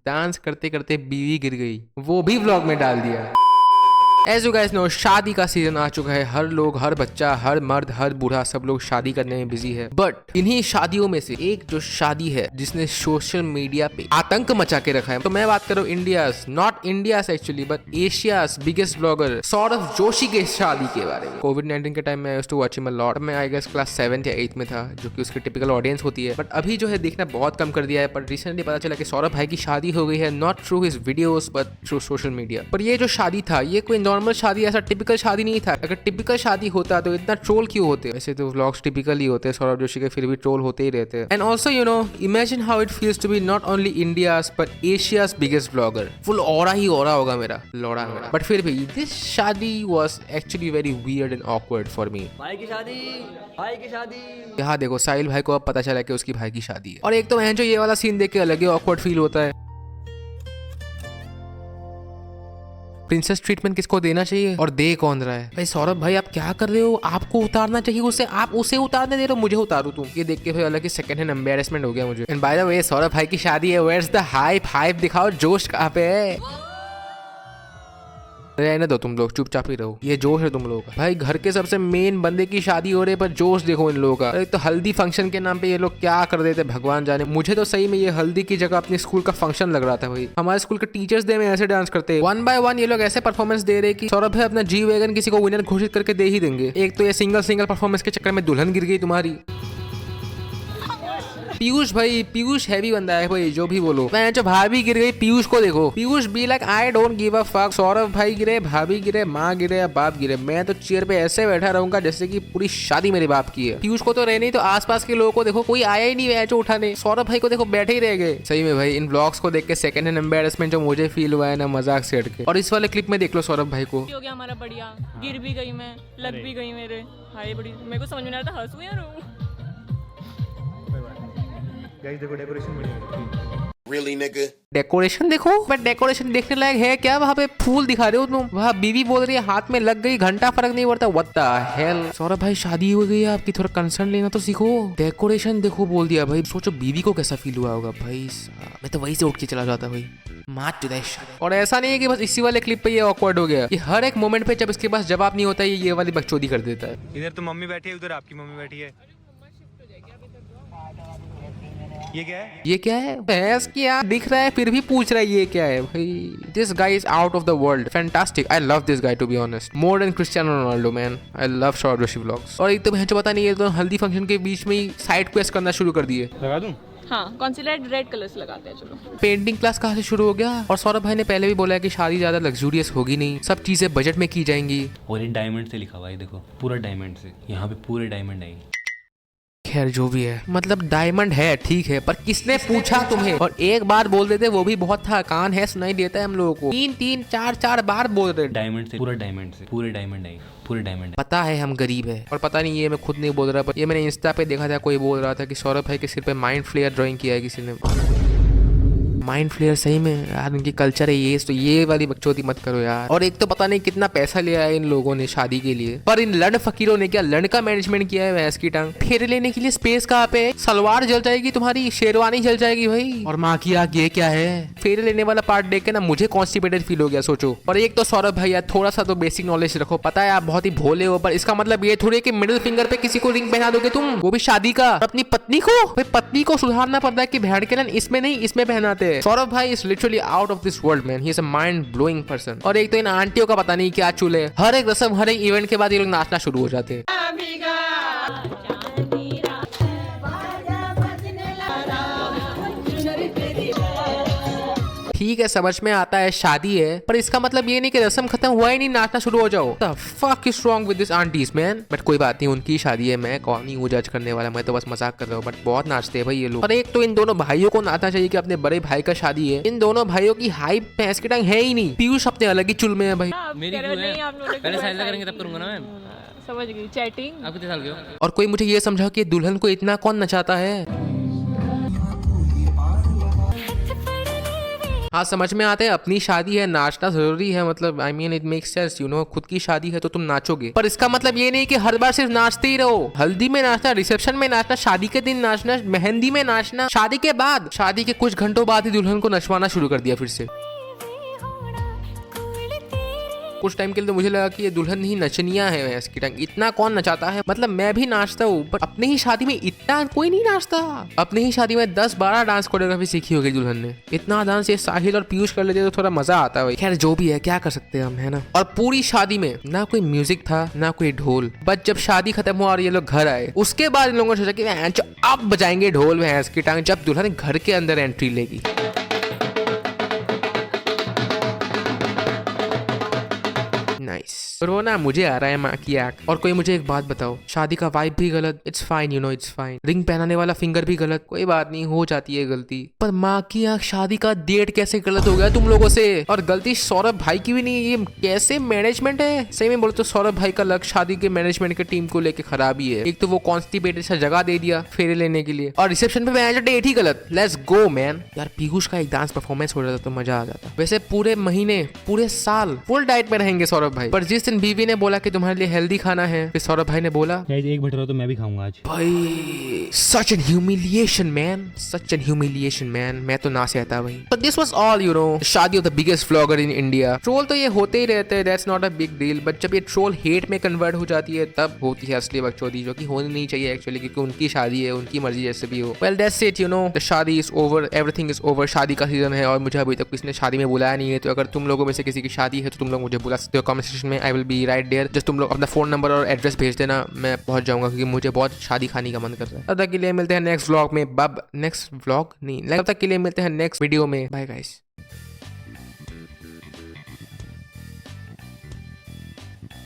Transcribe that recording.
Dance करते करते बीवी गिर गई, वो भी व्लॉग में डाल दिया। As you guys know, शादी का सीजन आ चुका है। हर लोग, हर बच्चा, हर मर्द, हर बूढ़ा, सब लोग शादी करने में बिजी है। बट इन्हीं शादियों में से एक जो शादी है जिसने सोशल मीडिया पे आतंक मचा के रखा है, तो मैं बात कर रहा हूँ India's, not India's actually but Asia's biggest blogger Saurabh Joshi के शादी के बारे में। कोविड-19 के टाइम में I used to watch him a lot. मैं आई गेस क्लास 7 या 8 में था, जो कि उसकी टिपिकल ऑडियंस होती है। बट अभी जो है देखना बहुत कम कर दिया है। पर रिसेंटली पता चला कि सौरभ भाई की शादी हो गई है, not through his videos but through social media. पर ये जो शादी था, ये कोई नॉर्मल शादी, ऐसा टिपिकल शादी नहीं था। अगर टिपिकल शादी होता तो इतना ट्रोल क्यों होते? वैसे तो व्लॉग्स टिपिकल ही होते हैं सौरभ जोशी के, फिर भी ट्रोल होते ही रहते हैं। And also you know, imagine how it feels to be not only India's but Asia's biggest blogger. Full aura ही ऑरा होगा मेरा, लौड़ा मेरा। बट फिर भी दिस शादी was actually very weird and awkward for me. भाई की शादी, भाई की शादी। यहाँ देखो, साहिल भाई को अब पता चला कि उसकी भाई की शादी है। और एक तो जो ये वाला सीन देख के अलग ही ऑकवर्ड फील होता है। प्रिंसेस ट्रीटमेंट किसको देना चाहिए और दे कौन रहा है? भाई सौरभ भाई, आप क्या कर रहे हो? आपको उतारना चाहिए उसे, आप उसे उतारने दे रहे हो, मुझे उतारू तुम। ये देख के भाई अलग ही सेकंड हैंड एम्बैरेसमेंट हो गया मुझे। And by the way, Saurabh भाई की शादी है, वेयर्स द हाइप दिखाओ, जोश कहाँ पे है? रहने दो, तुम लोग चुपचाप ही रहो। ये जोश है तुम लोगों का। भाई घर के सबसे मेन बंदे की शादी हो रही है, पर जोश देखो इन लोगों का। एक तो हल्दी फंक्शन के नाम पे ये लोग क्या कर देते भगवान जाने। मुझे तो सही में ये हल्दी की जगह अपने स्कूल का फंक्शन लग रहा था। भाई हमारे स्कूल के टीचर्स डे में ऐसे डांस करते हैं, 1 by 1 ये लोग ऐसे परफॉर्मेंस दे रहे कि सौरभ भाई अपना जी वैगन किसी को विनर घोषित करके दे ही देंगे। एक तो ये सिंगल परफॉर्मेंस के चक्कर में दुल्हन गिर गई तुम्हारी। पीयूष भाई, पीयूष हैवी बंदा है भाई, जो भी बोलो। मैं जो भाभी गिर गई, पीयूष को देखो। Piyush be like I don't give a fuck. Saurabh भाई गिरे, भाभी गिरे, माँ गिरे या बाप गिरे, मैं तो चेयर पे ऐसे बैठा रहूंगा जैसे कि पूरी शादी मेरे बाप की है। पीयूष को तो रहने ही, तो आसपास के लोगों को देखो, कोई आया ही नहीं है जो उठाने। सौरभ भाई को देखो बैठे ही रह गए। सही में भाई, इन ब्लॉग्स को देख के सेकंड हैंड एम्बैरेसमेंट जो मुझे फील हुआ है ना, मजाक से हटके। और इस वाले क्लिप में देख लो सौरभ भाई को। हो गया हमारा बढ़िया, गिर भी गई मैं, लग भी गई मेरे। हाय बड़ी, मेरे को समझ में नहीं आ रहा था हंसूं या रोऊं। गाइस देखो डेकोरेशन बढ़िया। Really, nigga? डेकोरेशन देखो, बट डेकोरेशन देखने लायक है क्या? वहाँ पे फूल दिखा रहे हो तुम, वहाँ बीवी बोल रही है हाथ में लग गई, घंटा फर्क नहीं पड़ता। What the hell? सौरभ भाई शादी हो गई है आपकी, थोड़ा कंसर्न लेना तो सीखो। डेकोरेशन देखो बोल दिया भाई, सोचो बीवी को कैसा फील हुआ होगा भाई। मैं तो वहीं से उठ के चला जाता भाई, मात चुदैश। और ऐसा नहीं है कि बस इसी वाले क्लिप पे ये ऑकवर्ड हो गया, ये हर एक मोमेंट पे जब इसके पास जवाब नहीं होता ये वाली बकचोदी कर देता है। इधर तो मम्मी बैठी है, उधर आपकी मम्मी बैठी है। ये क्या है? ये क्या है? भैंस क्या दिख रहा है फिर भी पूछ रहा है ये क्या है भाई। This guy is out of the world, fantastic. I love this guy to be honest, more than Cristiano Ronaldo man. I love Saurabh Joshi vlogs. और एक तो भैंस पता नहीं, ये तो हल्दी फंक्शन के बीच में ही साइड क्वेस्ट करना शुरू कर दिए। लगा दूं? हाँ, कौन सी रेड कलर्स लगाते हैं, चलो। पेंटिंग क्लास कहाँ से शुरू हो गया? और सौरभ भाई ने पहले भी बोला है कि शादी ज्यादा लग्जूरियस होगी नहीं, सब चीजें बजट में की जाएंगी। और ये डायमंड से लिखा हुआ है, देखो पूरा डायमंड से, यहाँ पे पूरे डायमंड है। खैर जो भी है, मतलब डायमंड है ठीक है, पर किसने पूछा तुम्हें? और एक बार बोल देते वो भी बहुत था, कान है सुनाई देता है हम लोगों को। 3 4 बार बोल रहे। डायमंड से, पूरा डायमंड से, पूरे डायमंड है, पूरे डायमंड है। पता है हम गरीब है, और पता नहीं ये मैं खुद नहीं बोल रहा, पर ये मैंने इंस्टा पे देखा था, कोई बोल रहा था कि सौरभ भाई के सिर पे माइंड फ्लेयर ड्राइंग किया है किसी ने। माइंड फ्लेयर सही में यार, उनकी कल्चर है ये, तो ये वाली बकचोदी मत करो यार। और एक तो पता नहीं कितना पैसा लिया है इन लोगों ने शादी के लिए, पर इन लड़ फकीरों ने क्या लड़ का मैनेजमेंट किया है भैंस की टांग। फेरे लेने के लिए स्पेस कहाँ पे? सलवार जल जाएगी तुम्हारी, शेरवानी जल जाएगी भाई। और माँ की आग ये क्या है? फेरे लेने वाला पार्ट देख के ना मुझे कॉन्स्टिपेटेड फील हो गया, सोचो। और एक तो सौरभ भाई यार, थोड़ा सा तो बेसिक नॉलेज रखो। पता है आप बहुत ही भोले हो, पर इसका मतलब ये थोड़ी कि मिडिल फिंगर पे किसी को रिंग पहना दोगे तुम, वो भी शादी का। अपनी पत्नी को, भाई पत्नी को सुधारना पड़ता है कि भेड़ के लन इसमें नहीं इसमें पहनाते हैं। सौरभ भाई is literally out of this world man, he is a mind blowing person. और एक तो इन आंटियों का पता नहीं क्या चूल है, हर एक रस्म हर एक इवेंट के बाद ये लोग नाचना शुरू हो जाते हैं। ठीक है समझ में आता है शादी है, पर इसका मतलब ये नहीं कि रस्म खत्म हुआ ही नहीं नाचना शुरू हो जाओ। The fuck is wrong with this aunties man? But कोई बात नहीं, उनकी शादी है, मैं कौन ही हूँ जज करने वाला, मैं तो बस मजाक कर रहा हूँ। बट बहुत नाचते हैं भाई ये लोग। और एक तो इन दोनों भाइयों को नाचना चाहिए कि अपने बड़े भाई का शादी है। इन दोनों भाइयों की हाइप भैंस की टांग है ही नहीं। पीयूष अपने अलग ही चुल में है भाई। मेरी क्यों है? पहले साइड करेंगे तब करूंगा ना मैं। समझ गई, चैटिंग। आप कितने साल के हो? और कोई मुझे ये समझाओ कि दुल्हन को इतना कौन नचाता है? हाँ समझ में आता है, अपनी शादी है, नाचना जरूरी है, मतलब I mean it makes sense, you know, खुद की शादी है तो तुम नाचोगे, पर इसका मतलब ये नहीं कि हर बार सिर्फ नाचते ही रहो। हल्दी में नाचना, रिसेप्शन में नाचना, शादी के दिन नाचना, मेहंदी में नाचना, शादी के बाद, शादी के कुछ घंटों बाद ही दुल्हन को नचवाना शुरू कर दिया फिर से। कुछ टाइम के लिए तो मुझे लगा कि ये दुल्हन ही नचनिया है भैंस की टांग, इतना कौन नचाता है, मतलब मैं भी नाचता हूँ पर अपने ही शादी में इतना कोई नहीं नाचता। अपने ही शादी में 10-12 डांस कोरियोग्राफी सीखी होगी दुल्हन ने, इतना डांस ये साहिल और पीयूष कर लेते तो थोड़ा मजा आता है। खैर जो भी है, क्या कर सकते हैं हम, है ना। और पूरी शादी में ना कोई म्यूजिक था ना कोई ढोल, बस जब शादी खत्म हुआ और ये लोग घर आए उसके बाद इन लोगों ने सोचा कि अब बजाएंगे ढोल भैंस की टांग, जब दुल्हन घर के अंदर एंट्री लेगी। नाइस। और वो ना मुझे आ रहा है माँ की आंख। और कोई मुझे एक बात बताओ, शादी का वाइब भी गलत, it's fine, you know it's fine, ring पहनाने वाला फिंगर भी गलत, कोई बात नहीं, हो जाती है गलती, पर माँ की आंख शादी का डेट कैसे गलत हो गया तुम लोगों से। और गलती सौरभ भाई की भी नहीं, ये कैसे मैनेजमेंट है। सही में बोलो तो सौरभ भाई का लक शादी के मैनेजमेंट के टीम को लेके खराब ही है। एक तो वो कॉन्स्टिपेटेड सा जगह दे दिया फेरे लेने के लिए, और रिसेप्शन पे मैनेजर डेट ही गलत। Let's go man. यार पीयूष का एक डांस परफॉर्मेंस हो जाता तो मजा आ जाता। वैसे पूरे महीने पूरे साल फुल डाइट में रहेंगे सौरभ भाई, पर जिस दिन बीवी ने बोला कि तुम्हारे लिए हेल्दी खाना है, फिर सौरभ भाई ने बोला एक भटूरा तो मैं भी खाऊंगा आज। भाई such an humiliation man, such an humiliation man, मैं तो ना सहता भाई। तो this was all, you know, शादी of the biggest vlogger in India. Troll तो ये होते ही रहते हैं, that's not a big deal, but जब ये ट्रोल हेट में कन्वर्ट हो जाती है तब होती है असली बकचोदी, जो कि होनी नहीं चाहिए एक्चुअली, क्योंकि उनकी शादी है, उनकी मर्जी जैसे भी हो। Well that's it, you know, the शादी is over, everything is over. शादी का सीजन है और मुझे अभी तक किसी ने शादी में बुलाया नहीं है, तो अगर तुम लोगों में से किसी की शादी है तो तुम लोग मुझे बुला सकते हो कमेंट सेक्शन में, I will be right there. Just तुम लोग अपना फोन नंबर और एड्रेस भेज देना, मैं पहुंच जाऊंगा, क्योंकि मुझे बहुत शादी खाने का मन कर रहा है। तब तक के लिए मिलते हैं नेक्स्ट व्लॉग में, नेक्स्ट व्लॉग नहीं, तब तक के लिए मिलते हैं नेक्स्ट वीडियो में। Bye guys.